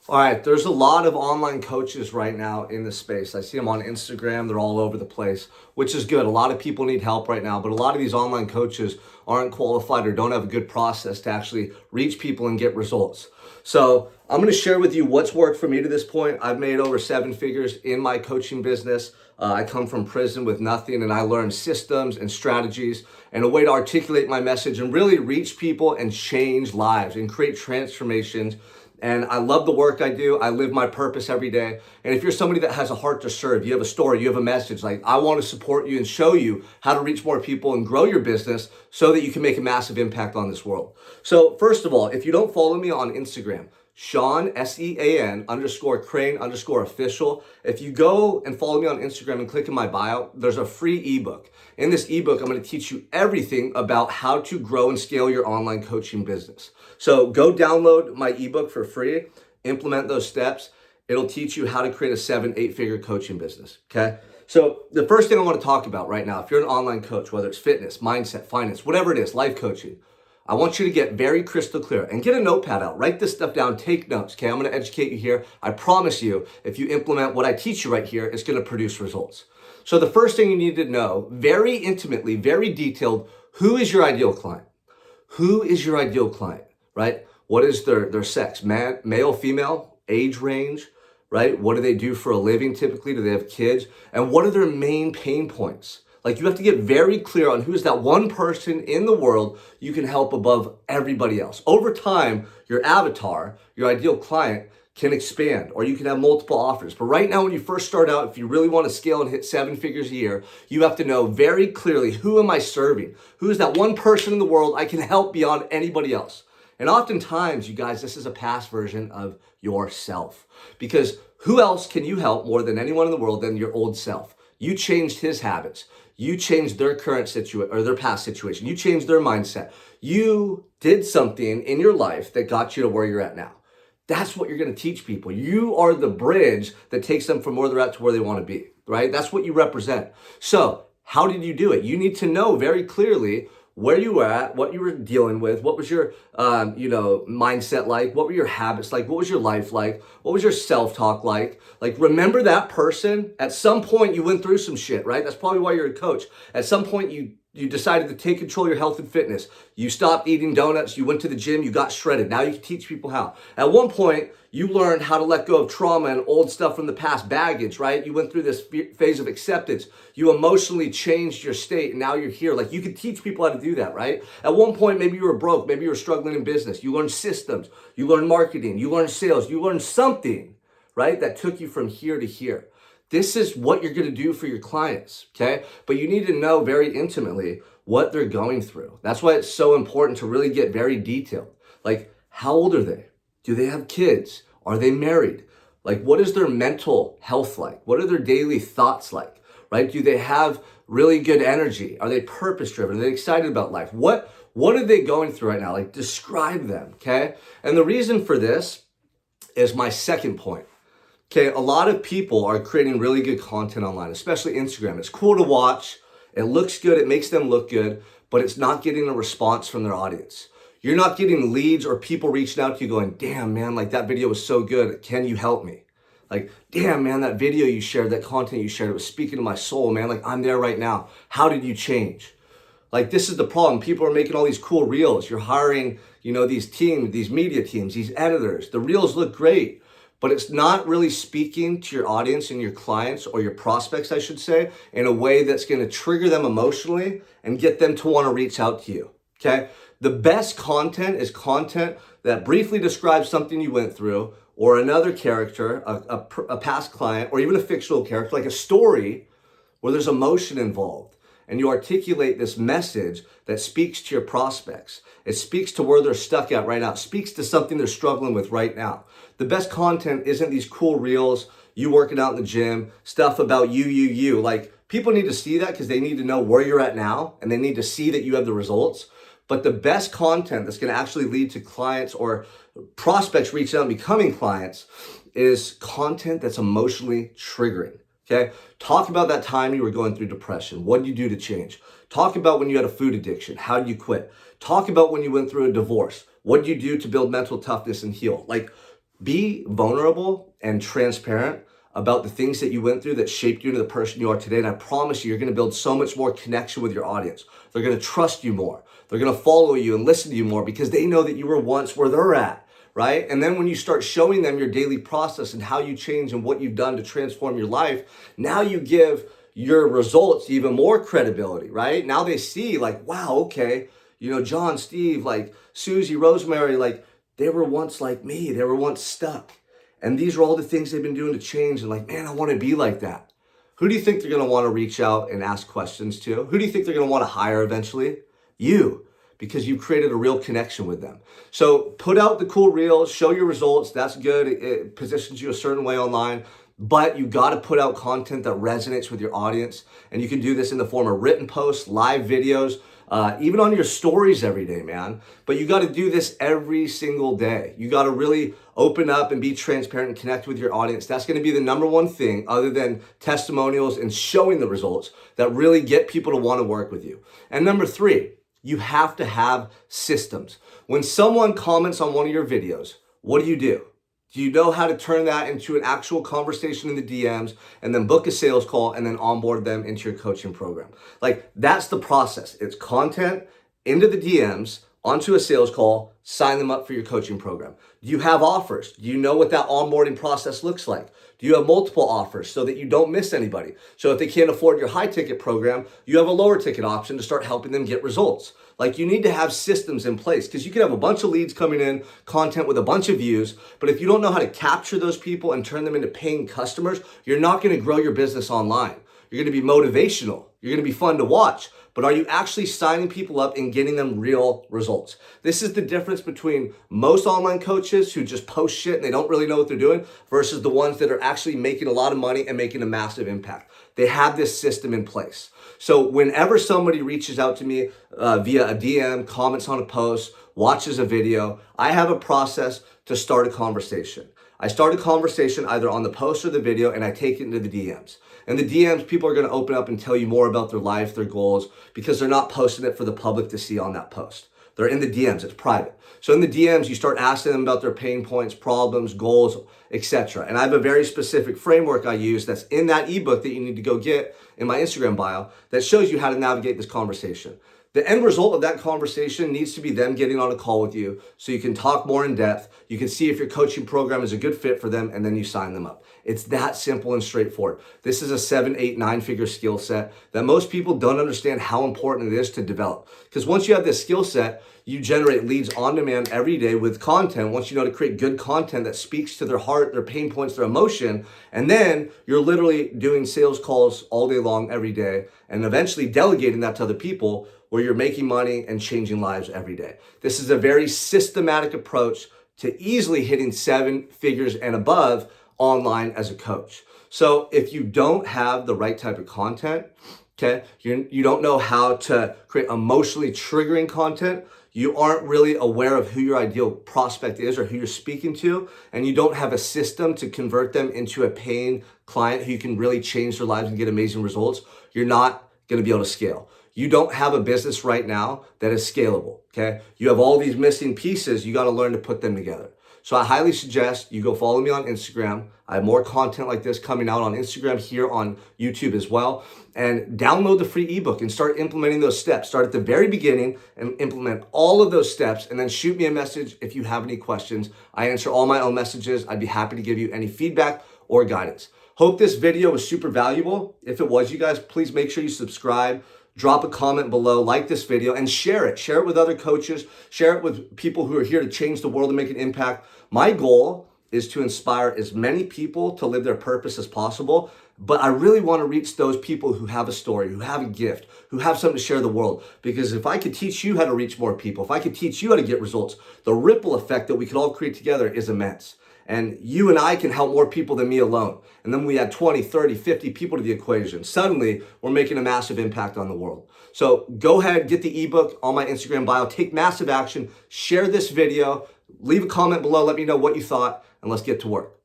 All right, there's a lot of online coaches right now in the space. I see them on Instagram, they're all over the place, which is good. A lot of people need help right now, but a lot of these online coaches aren't qualified or don't have a good process to actually reach people and get results. So I'm going to share with you what's worked for me to this point. I've made over 7 figures in my coaching business. I come from prison with nothing, and I learned systems and strategies and a way to articulate my message and really reach people and change lives and create transformations. And I love the work I do. I live my purpose every day. And if you're somebody that has a heart to serve, you have a story, you have a message, like I want to support you and show you how to reach more people and grow your business so that you can make a massive impact on this world. So first of all, if you don't follow me on Instagram, Sean, Sean _ Crane _ official. If you go and follow me on Instagram and click in my bio, there's a free ebook. In this ebook, I'm going to teach you everything about how to grow and scale your online coaching business. So go download my ebook for free, implement those steps. It'll teach you how to create a 7-8 figure coaching business. Okay. So the first thing I want to talk about right now, if you're an online coach, whether it's fitness, mindset, finance, whatever it is, life coaching, I want you to get very crystal clear and get a notepad out. Write this stuff down, take notes, okay? I'm gonna educate you here. I promise you, if you implement what I teach you right here, it's gonna produce results. So the first thing you need to know, very intimately, very detailed, who is your ideal client? Who is your ideal client, right? What is their sex? Male, female, age range, right? What do they do for a living typically? Do they have kids? And what are their main pain points? Like you have to get very clear on who's that one person in the world you can help above everybody else. Over time, your avatar, your ideal client can expand or you can have multiple offers. But right now, when you first start out, if you really want to scale and hit 7 figures a year, you have to know very clearly, who am I serving? Who is that one person in the world I can help beyond anybody else? And oftentimes, you guys, this is a past version of yourself, because who else can you help more than anyone in the world than your old self? You changed his habits. You changed their current situation or their past situation. You changed their mindset. You did something in your life that got you to where you're at now. That's what you're going to teach people. You are the bridge that takes them from where they're at to where they want to be, right? That's what you represent. So how did you do it? You need to know very clearly where you were at, what you were dealing with, what was your, mindset like, what were your habits like, what was your life like, what was your self-talk like? Like, remember that person. At some point, you went through some shit, right? That's probably why you're a coach. At some point, you decided to take control of your health and fitness. You stopped eating donuts. You went to the gym. You got shredded. Now you can teach people how. At one point, you learned how to let go of trauma and old stuff from the past, baggage, right? You went through this phase of acceptance. You emotionally changed your state, and now you're here. Like, you could teach people how to do that, right? At one point, maybe you were broke. Maybe you were struggling in business. You learned systems. You learned marketing. You learned sales. You learned something, right, that took you from here to here. This is what you're going to do for your clients, okay? But you need to know very intimately what they're going through. That's why it's so important to really get very detailed. Like, how old are they? Do they have kids? Are they married? Like, what is their mental health like? What are their daily thoughts like, right? Do they have really good energy? Are they purpose-driven? Are they excited about life? What are they going through right now? Like, describe them, okay? And the reason for this is my second point. Okay, a lot of people are creating really good content online, especially Instagram. It's cool to watch. It looks good. It makes them look good, but it's not getting a response from their audience. You're not getting leads or people reaching out to you going, damn, man, like that video was so good. Can you help me? Like, damn, man, that video you shared, that content you shared, it was speaking to my soul, man. Like, I'm there right now. How did you change? Like, this is the problem. People are making all these cool reels. You're hiring, these teams, these media teams, these editors. The reels look great, but it's not really speaking to your audience and your clients, or your prospects, I should say, in a way that's going to trigger them emotionally and get them to want to reach out to you, okay? The best content is content that briefly describes something you went through, or another character, a past client, or even a fictional character, like a story where there's emotion involved. And you articulate this message that speaks to your prospects. It speaks to where they're stuck at right now. It speaks to something they're struggling with right now. The best content isn't these cool reels, you working out in the gym, stuff about you. Like, people need to see that because they need to know where you're at now, and they need to see that you have the results. But the best content that's going to actually lead to clients or prospects reaching out and becoming clients is content that's emotionally triggering. Okay. Talk about that time you were going through depression. What did you do to change? Talk about when you had a food addiction. How did you quit? Talk about when you went through a divorce. What did you do to build mental toughness and heal? Like, Be vulnerable and transparent about the things that you went through that shaped you into the person you are today. And I promise you, you're going to build so much more connection with your audience. They're going to trust you more. They're going to follow you and listen to you more because they know that you were once where they're at, right? And then when you start showing them your daily process and how you change and what you've done to transform your life, now you give your results even more credibility, right? Now they see like, wow, okay, John, Steve, like Susie, Rosemary, like they were once like me. They were once stuck. And these are all the things they've been doing to change. And like, man, I want to be like that. Who do you think they're going to want to reach out and ask questions to? Who do you think they're going to want to hire eventually? You, because you've created a real connection with them. So put out the cool reels, show your results. That's good. It positions you a certain way online. But you got to put out content that resonates with your audience. And you can do this in the form of written posts, live videos, even on your stories every day, man. But you got to do this every single day. You got to really open up and be transparent and connect with your audience. That's going to be the number one thing, other than testimonials and showing the results, that really get people to want to work with you. And number three, you have to have systems. When someone comments on one of your videos, what do? Do you know how to turn that into an actual conversation in the DMs and then book a sales call and then onboard them into your coaching program? Like, that's the process. It's content into the DMs, onto a sales call, sign them up for your coaching program. Do you have offers? Do you know what that onboarding process looks like? Do you have multiple offers so that you don't miss anybody? So if they can't afford your high ticket program, you have a lower ticket option to start helping them get results. Like, you need to have systems in place, because you can have a bunch of leads coming in, content with a bunch of views, but if you don't know how to capture those people and turn them into paying customers, you're not going to grow your business online. You're going to be motivational. You're going to be fun to watch. But are you actually signing people up and getting them real results? This is the difference between most online coaches who just post shit and they don't really know what they're doing versus the ones that are actually making a lot of money and making a massive impact. They have this system in place. So whenever somebody reaches out to me via a DM, comments on a post, watches a video, I have a process to start a conversation. I start a conversation either on the post or the video, and I take it into the DMs. And the DMs, people are going to open up and tell you more about their life, their goals, because they're not posting it for the public to see on that post. They're in the DMs, it's private. So in the DMs, you start asking them about their pain points, problems, goals, etc. And I have a very specific framework I use that's in that ebook that you need to go get in my Instagram bio that shows you how to navigate this conversation. The end result of that conversation needs to be them getting on a call with you so you can talk more in depth. You can see if your coaching program is a good fit for them, and then you sign them up. It's that simple and straightforward. This is a 7, 8, 9-figure skill set that most people don't understand how important it is to develop. Because once you have this skill set, you generate leads on demand every day with content. Once you know to create good content that speaks to their heart, their pain points, their emotion, and then you're literally doing sales calls all day long every day and eventually delegating that to other people, where you're making money and changing lives every day. This is a very systematic approach to easily hitting 7 figures and above online as a coach. So if you don't have the right type of content, okay, you don't know how to create emotionally triggering content, you aren't really aware of who your ideal prospect is or who you're speaking to, and you don't have a system to convert them into a paying client who can really change their lives and get amazing results, you're not going to be able to scale. You don't have a business right now that is scalable, okay? You have all these missing pieces. You got to learn to put them together. So I highly suggest you go follow me on Instagram. I have more content like this coming out on Instagram, here on YouTube as well. And download the free ebook and start implementing those steps. Start at the very beginning and implement all of those steps, and then shoot me a message if you have any questions. I answer all my own messages. I'd be happy to give you any feedback or guidance. Hope this video was super valuable. If it was, you guys, please make sure you subscribe. Drop a comment below, like this video, and share it. Share it with other coaches. Share it with people who are here to change the world and make an impact. My goal is to inspire as many people to live their purpose as possible, but I really want to reach those people who have a story, who have a gift, who have something to share with the world. Because if I could teach you how to reach more people, if I could teach you how to get results, the ripple effect that we could all create together is immense. And you and I can help more people than me alone. And then we add 20, 30, 50 people to the equation. Suddenly, we're making a massive impact on the world. So go ahead, get the ebook on my Instagram bio, take massive action, share this video, leave a comment below, let me know what you thought, and let's get to work.